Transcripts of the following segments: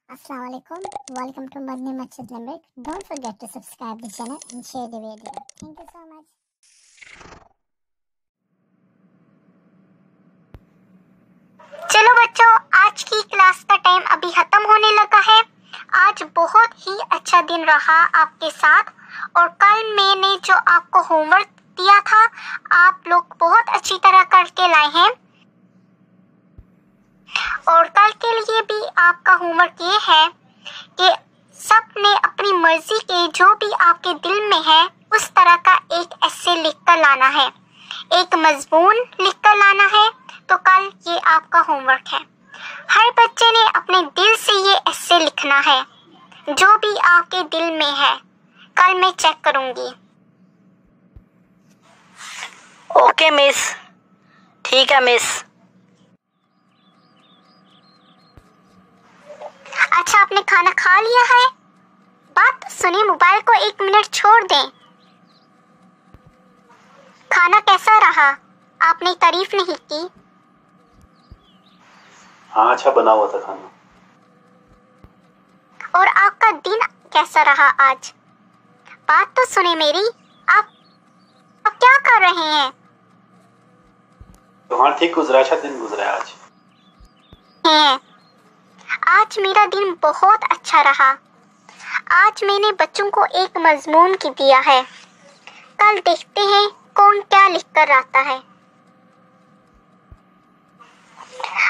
Assalamu alaikum. Welcome to Madni Masjid Limerick. Don't forget to subscribe the channel and share the video. Thank you so much. चलो बच्चों, आज की class का time अभी खत्म होने लगा है। आज बहुत ही अच्छा दिन रहा आपके साथ और कल मैंने जो आपको होमवर्क दिया था आप लोग बहुत अच्छी तरह करके लाए हैं और कल के लिए भी आपका होमवर्क ये है कि सब ने अपनी मर्जी के जो भी आपके दिल में है उस तरह का एक एस्से लिख कर लाना है, एक मजमून लिख कर लाना है। तो कल ये आपका होमवर्क है। हर बच्चे ने अपने दिल से ये एस्से लिखना है जो भी आपके दिल में है। कल मैं चेक करूंगी। ओके मिस, ठीक है मिस। अच्छा, आपने खाना खा लिया है? बात तो सुनिए, मोबाइल को 1 मिनट छोड़ दें। खाना कैसा रहा? आपने तारीफ नहीं की। हाँ, अच्छा बना हुआ था खाना। और आपका दिन कैसा रहा आज? बात तो सुने मेरी। आप क्या कर रहे हैं? तो हाँ, ठीक गुजरा, अच्छा दिन गुजरा आज। आज मेरा दिन बहुत अच्छा रहा। आज मैंने बच्चों को एक मजमून की दिया है। कल देखते हैं कौन क्या लिख कर आता है।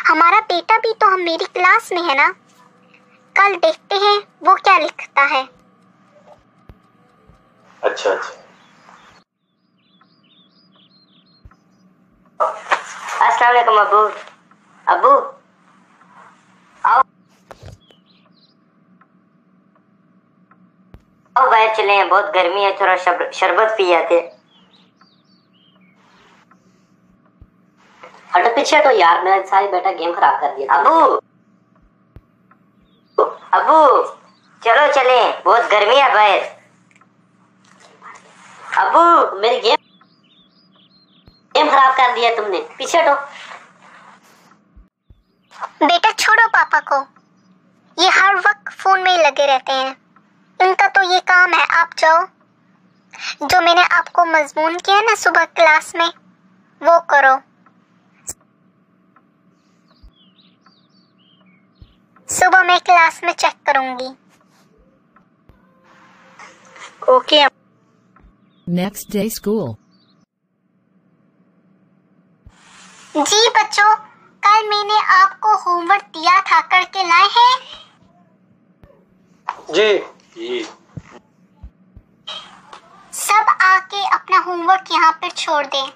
हमारा बेटा भी तो हम मेरी क्लास में है ना। कल देखते हैं वो क्या लिखता है। अच्छा। अस्सलाम वालेकुम अबू। अबू आओ बाहर चले, बहुत गर्मी है, थोड़ा शरबत पी जाते। हटो पीछे तो यार, मेरा सारी बेटा गेम खराब कर दिया। अबू चलो चले, बहुत गर्मी है बाहर। अबू मेरी गेम खराब कर दिया तुमने, पीछे हटो। बेटा छोड़ो पापा को, ये हर वक्त फोन में ही लगे रहते हैं। इनका तो ये काम है। आप जाओ, जो मैंने आपको मजमून किया ना सुबह क्लास में वो करो। सुबह मैं क्लास में चेक करूंगी। ओके। Next day school. जी बच्चों, कल मैंने आपको होमवर्क दिया था, करके लाए हैं? जी। सब आके अपना होमवर्क यहाँ पर छोड़ दें।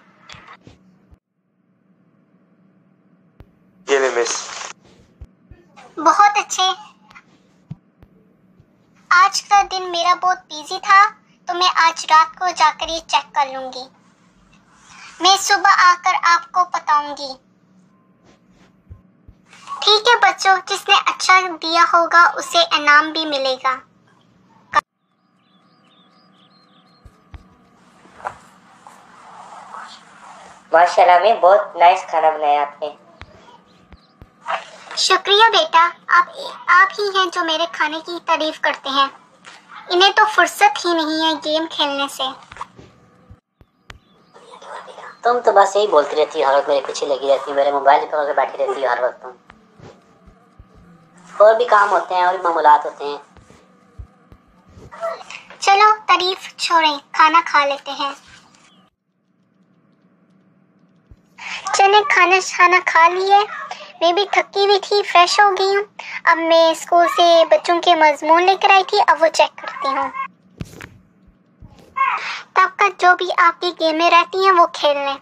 ये ले मिस। बहुत अच्छे। आज का दिन मेरा बहुत बिजी था तो मैं आज रात को जाकर ये चेक कर लूंगी। मैं सुबह आकर आपको बताऊंगी। ठीक है बच्चों, जिसने अच्छा दिया होगा उसे इनाम भी मिलेगा। माशाल्लाह में बहुत नाइस खाना बनाया आपने। शुक्रिया बेटा, आप ही हैं जो मेरे खाने की तारीफ करते हैं। इन्हें तो फुर्सत ही नहीं है गेम खेलने से। तुम तो बस यही बोलती रहती हो, हर वक्त मेरे पीछे लगी रहती हो, मेरे मोबाइल पर बैठी रहती हो हर वक्त तुम। और भी काम होते हैं और भी मामूलात होते हैं। चलो तारीफ छोड़ें, खाना खा लेते हैं। चने खाना खा लिए। मैं भी थकी हुई थी, फ्रेश हो गई हूँ। अब मैं स्कूल से बच्चों के मजमून लेकर आई थी, अब वो चेक करती हूँ। तब तक जो भी आपकी गेमें रहती हैं वो खेल लें।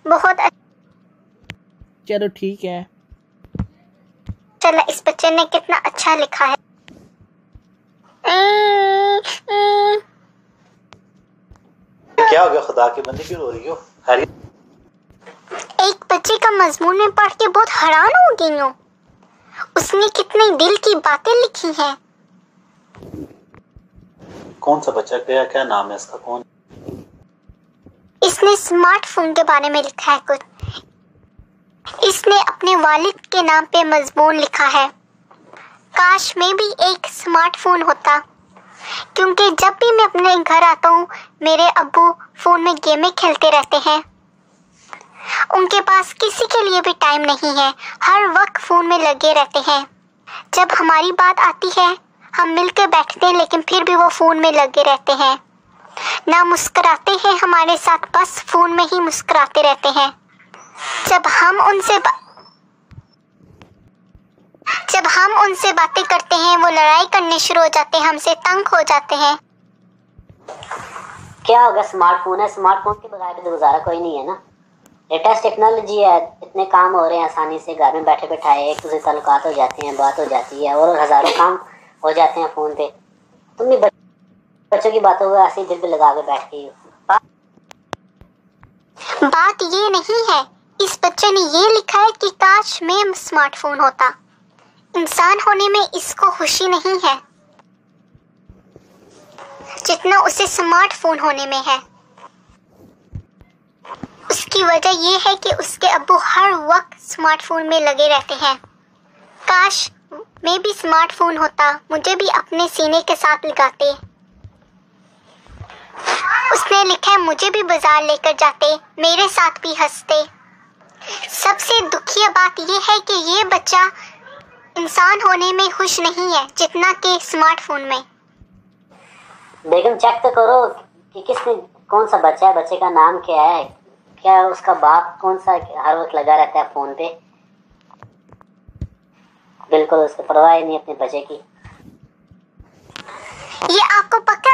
बहुत चलो ठीक है। चलो, इस बच्चे ने कितना अच्छा लिखा है। क्या हो गया? खुदा की बंदी क्यों रो रही हो? एक बच्चे का मजमून में पढ़ के बहुत हैरान हो गई हूँ। उसने कितनी दिल की बातें लिखी हैं। कौन सा बच्चा? क्या नाम है इसका? कौन? इसने स्मार्टफोन के बारे में लिखा है कुछ। इसने अपने वालिद के नाम पे मजमून लिखा है। काश मैं भी एक स्मार्टफोन होता, क्योंकि जब भी मैं अपने घर आता हूँ मेरे अब्बू फोन में गेमें खेलते रहते हैं। उनके पास किसी के लिए भी टाइम नहीं है, हर वक्त फोन में लगे रहते हैं। जब हमारी बात आती है हम मिलकर बैठते हैं, लेकिन फिर भी वो फोन में लगे रहते हैं, ना मुस्कुराते हैं हमारे साथ, बस फोन में ही मुस्कुराते रहते हैं। जब हम उनसे बातें करते हैं वो लड़ाई करने शुरू हो जाते हैं, हमसे तंग हो जाते हैं। क्या होगा, स्मार्टफोन है, स्मार्टफोन के बगैर तो गुजारा कोई नहीं है ना। लेटेस्ट टेक्नोलॉजी है, इतने काम हो रहे हैं आसानी से, घर में बैठे बैठाए एक दूसरे ताल्लुकात हो जाते हैं, बात हो जाती है और हज़ारों काम हो जाते हैं फ़ोन पे। तुम भी बच्चों की बातों को ऐसे ही दिल पे लगा के बैठ गई हो। बात ये नहीं है, इस बच्चे ने ये लिखा है कि काश मैं स्मार्टफोन होता। इंसान होने में इसको खुशी नहीं है जितना उसे स्मार्टफोन होने में है। उसकी वजह ये है कि उसके अब्बू हर वक्त स्मार्टफोन में लगे रहते हैं। काश मैं भी स्मार्टफोन होता, मुझे भी अपने सीने के साथ लगाते। उसने लिखा है मुझे भी बाजार लेकर जाते, मेरे साथ भी हंसते। सबसे दुखी बात ये है कि ये बच्चा इंसान होने में खुश नहीं है जितना कि स्मार्टफोन में। बेगम चेक तो करो कि किसने, कौन सा बच्चा है, बच्चे का नाम क्या है, क्या उसका बाप कौन सा हर वक्त लगा रहता है फोन पे। बिल्कुल उसको परवाह ही नहीं अपने बच्चे की। ये आपको पता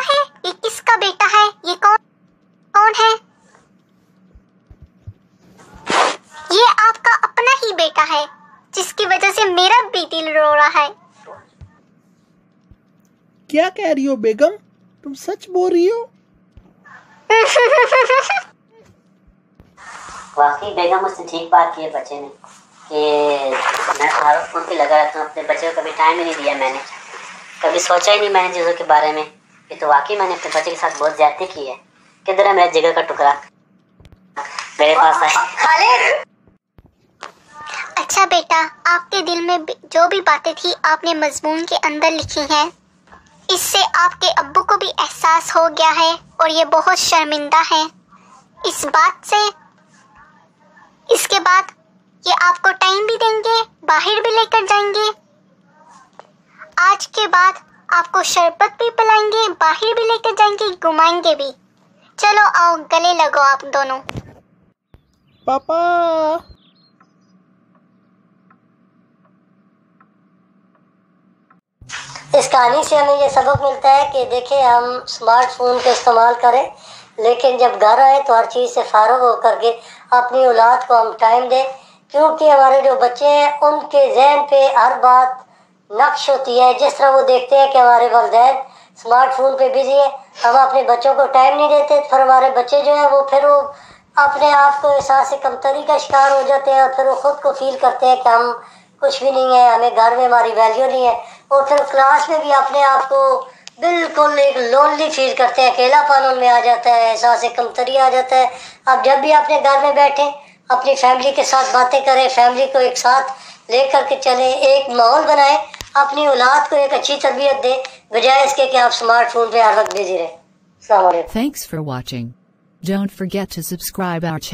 है ये किसका बेटा है? ये कौन है? ये आपका अपना ही बेटा है, जिसकी वजह से मेरा भी दिल रो रहा है। क्या कह रही हो बेगम, तुम सच बोल रही हो? वाकई बेगम मुझसे ठीक बात की है बच्चे ने कि मैं हर वक्त फोन पे लगा रहता हूँ, अपने बच्चे को कभी टाइम ही नहीं दिया। मैंने कभी सोचा ही नहीं मैंने चीज़ों के बारे में। ये तो वाकई मैंने अपने बच्चे के साथ बहुत ज्यादती की है। किधर है मेरा जिगर का टुकड़ा, मेरे पास है। अच्छा बेटा, आपके दिल में जो भी बातें थी आपने मजमून के अंदर लिखी हैं। इससे आपके अब्बू को भी एहसास हो गया है और ये बहुत शर्मिंदा है इस बात से। इसके बाद ये आपको टाइम भी देंगे, बाहर भी लेकर जाएंगे। आज के बाद आपको शरबत भी पिलाएंगे, बाहर भी लेकर जाएंगे, घुमाएंगे भी। चलो आओ गले लगो आप दोनों। पापा। इस कहानी से हमें ये सबक मिलता है कि देखें, हम स्मार्टफोन का इस्तेमाल करें, लेकिन जब घर आए तो हर चीज़ से फारग होकर के अपनी औलाद को हम टाइम दें, क्योंकि हमारे जो बच्चे हैं उनके जहन पे हर बात नक्श होती है। जिस तरह वो देखते हैं कि हमारे वालिदैन स्मार्टफोन पे बिजी है, हम अपने बच्चों को टाइम नहीं देते, फिर हमारे बच्चे जो हैं वो अपने आप को एहसास से कमतरी का शिकार हो जाते हैं और फिर वो ख़ुद को फील करते हैं कि हम कुछ भी नहीं है, हमें घर में हमारी वैल्यू नहीं है, और फिर क्लास में भी अपने आप को बिल्कुल एक लोनली फील करते हैं, अकेलापन उनमें आ जाता है, एहसास से कमतरी आ जाता है। अब जब भी अपने घर में बैठें, अपनी फैमिली के साथ बातें करें, फैमिली को एक साथ लेकर के चलें, एक माहौल बनाएं, अपनी औलाद को एक अच्छी तरबियत दें, बजाय इसके कि आप स्मार्टफोन पे हर वक्त बिजी रहें। अस्सलाम वालेकुम। Thanks for watching. Don't forget to subscribe our channel.